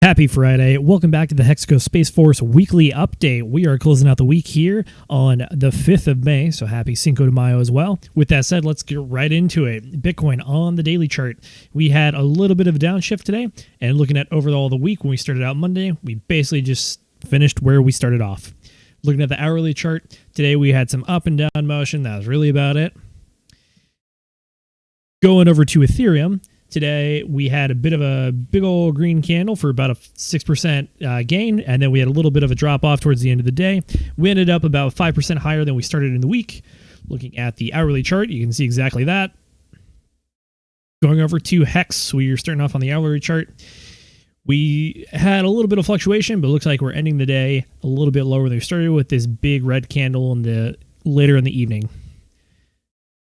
Happy Friday. Welcome back to the Hexaco Space Force Weekly Update. We are closing out the week here on the 5th of May, so happy Cinco de Mayo as well. With that said, let's get right into it. Bitcoin on the daily chart. We had a little bit of a downshift today, and looking at overall the week when we started out Monday, we basically just finished where we started off. Looking at the hourly chart, today we had some up and down motion. That was really about it. Going over to Ethereum. Today, we had a bit of a big old green candle for about a 6% gain, and then we had a little bit of a drop off towards the end of the day. We ended up about 5% higher than we started in the week. Looking at the hourly chart, you can see exactly that. Going over to Hex, we are starting off on the hourly chart. We had a little bit of fluctuation, but it looks like we're ending the day a little bit lower than we started with this big red candle later in the evening.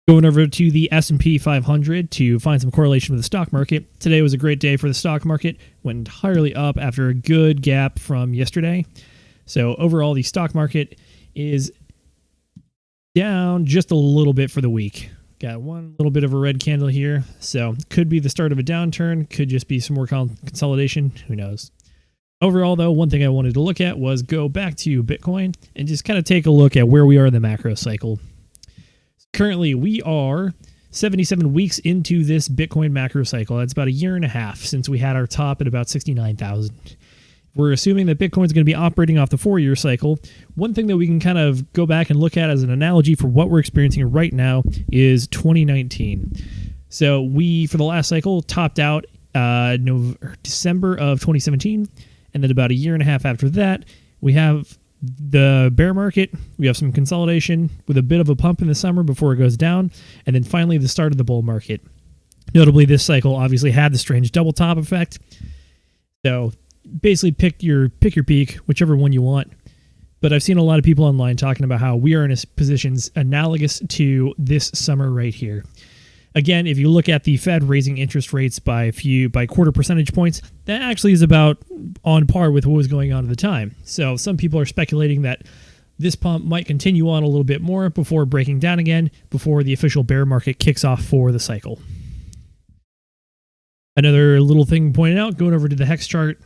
Going over to the S&P 500 to find some correlation with the stock market. Today was a great day for the stock market. Went entirely up after a good gap from yesterday. So overall, the stock market is down just a little bit for the week. Got one little bit of a red candle here. So could be the start of a downturn. Could just be some more consolidation. Who knows? Overall, though, one thing I wanted to look at was go back to Bitcoin and just kind of take a look at where we are in the macro cycle. Currently, we are 77 weeks into this Bitcoin macro cycle. That's about a year and a half since we had our top at about 69,000. We're assuming that Bitcoin is going to be operating off the 4-year cycle. One thing that we can kind of go back and look at as an analogy for what we're experiencing right now is 2019. So we, for the last cycle, topped out December of 2017, and then about a year and a half after that, we have the bear market. We have some consolidation with a bit of a pump in the summer before it goes down, and then finally the start of the bull market. Notably, this cycle obviously had the strange double top effect. So basically pick your peak, whichever one you want. But I've seen a lot of people online talking about how we are in positions analogous to this summer right here. Again, if you look at the Fed raising interest rates by quarter percentage points, that actually is about on par with what was going on at the time. So some people are speculating that this pump might continue on a little bit more before breaking down again, before the official bear market kicks off for the cycle. Another little thing pointed out, going over to the Hex chart.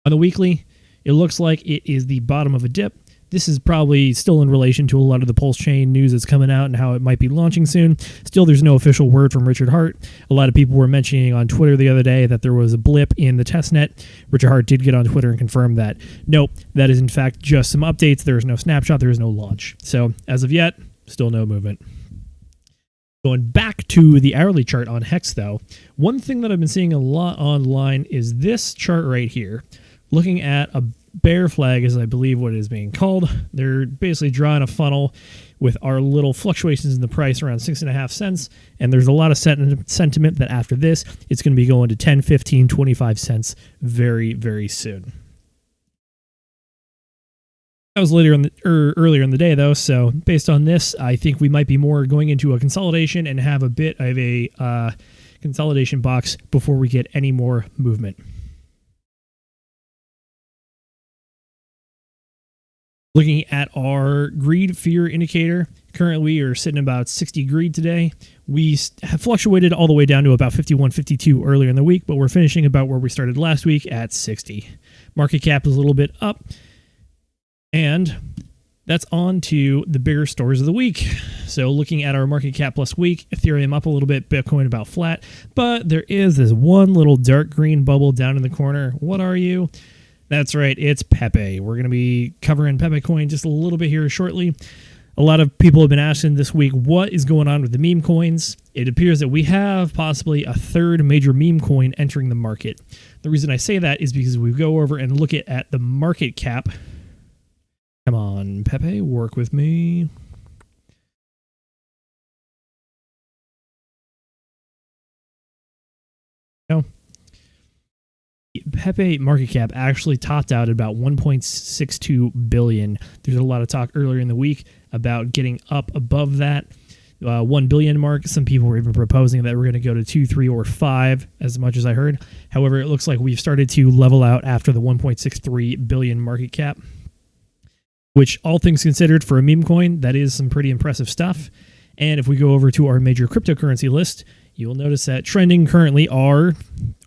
On the weekly, it looks like it is the bottom of a dip. This is probably still in relation to a lot of the Pulse Chain news that's coming out and how it might be launching soon. Still, there's no official word from Richard Hart. A lot of people were mentioning on Twitter the other day that there was a blip in the testnet. Richard Hart did get on Twitter and confirm that, nope, that is in fact just some updates. There is no snapshot. There is no launch. So as of yet, still no movement. Going back to the hourly chart on Hex, though, one thing that I've been seeing a lot online is this chart right here. Looking at a bear flag is, I believe, what it is being called. They're basically drawing a funnel with our little fluctuations in the price around 6.5 cents. And there's a lot of sentiment that after this, it's going to be going to 10, 15, 25 cents very, very soon. That was earlier in the day, though. So based on this, I think we might be more going into a consolidation and have a bit of a consolidation box before we get any more movement. Looking at our greed fear indicator, currently we are sitting about 60 greed today. We have fluctuated all the way down to about 51, 52 earlier in the week, but we're finishing about where we started last week at 60. Market cap is a little bit up, and that's on to the bigger stories of the week. So looking at our market cap plus week, Ethereum up a little bit, Bitcoin about flat, but there is this one little dark green bubble down in the corner. What are you? That's right, it's PEPE. We're going to be covering PEPE coin just a little bit here shortly. A lot of people have been asking this week, what is going on with the meme coins? It appears that we have possibly a third major meme coin entering the market. The reason I say that is because we go over and look at the market cap. Come on, PEPE, work with me. No. PEPE market cap actually topped out at about 1.62 billion. There's a lot of talk earlier in the week about getting up above that 1 billion mark. Some people were even proposing that we're going to go to 2, 3, or 5, as much as I heard. However, it looks like we've started to level out after the 1.63 billion market cap, which, all things considered, for a meme coin, that is some pretty impressive stuff. And if we go over to our major cryptocurrency list, you will notice that trending currently are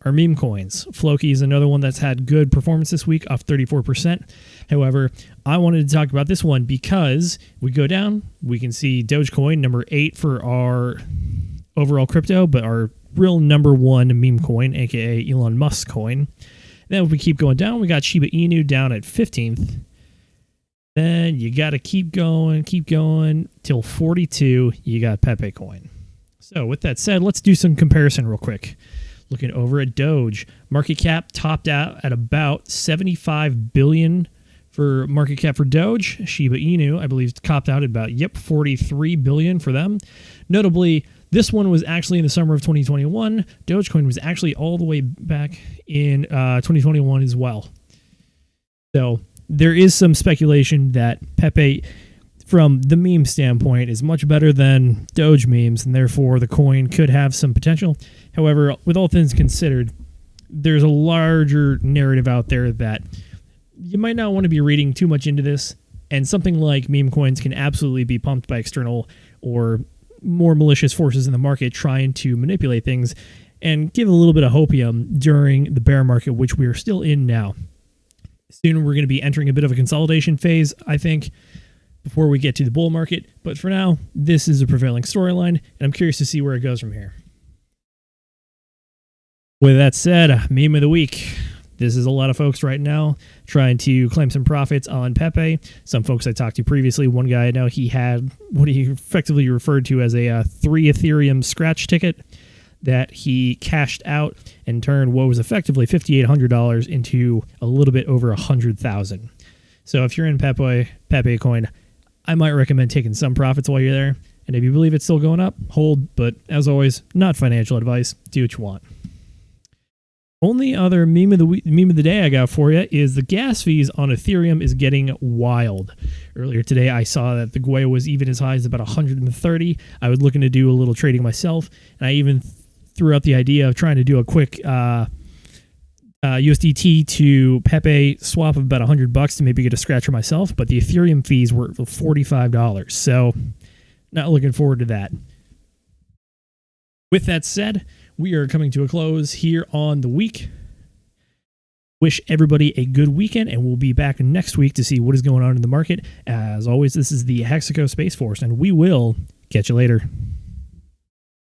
our meme coins. Floki is another one that's had good performance this week, off 34%. However, I wanted to talk about this one because we go down, we can see Dogecoin, number 8 for our overall crypto, but our real number 1 meme coin, aka Elon Musk coin. Then if we keep going down, we got Shiba Inu down at 15th. Then you got to keep going till 42. You got Pepe coin. So with that said, let's do some comparison real quick. Looking over at Doge, market cap topped out at about 75 billion for market cap for Doge. Shiba Inu, I believe, topped out at about 43 billion for them. Notably, this one was actually in the summer of 2021. Dogecoin was actually all the way back in 2021 as well. So there is some speculation that Pepe, from the meme standpoint, is much better than Doge memes, and therefore the coin could have some potential. However, with all things considered, there's a larger narrative out there that you might not want to be reading too much into this, and something like meme coins can absolutely be pumped by external or more malicious forces in the market trying to manipulate things and give a little bit of hopium during the bear market, which we are still in now. Soon we're going to be entering a bit of a consolidation phase, I think, before we get to the bull market. But for now, this is a prevailing storyline, and I'm curious to see where it goes from here. With that said, meme of the week. This is a lot of folks right now trying to claim some profits on Pepe. Some folks I talked to previously, one guy I know, he had what he effectively referred to as a 3 Ethereum scratch ticket that he cashed out and turned what was effectively $5,800 into a little bit over $100,000. So if you're in Pepe coin, I might recommend taking some profits while you're there. And if you believe it's still going up, hold. But as always, not financial advice. Do what you want. Only other meme of the day I got for you is the gas fees on Ethereum is getting wild. Earlier today, I saw that the Guaya was even as high as about 130. I was looking to do a little trading myself, and I even threw out the idea of trying to do a quick USDT to Pepe swap of about $100 to maybe get a scratcher myself, but the Ethereum fees were $45, so not looking forward to that. With that said, we are coming to a close here on the week. Wish everybody a good weekend, and we'll be back next week to see what is going on in the market. As always, this is the Hexaco Space Force, and we will catch you later.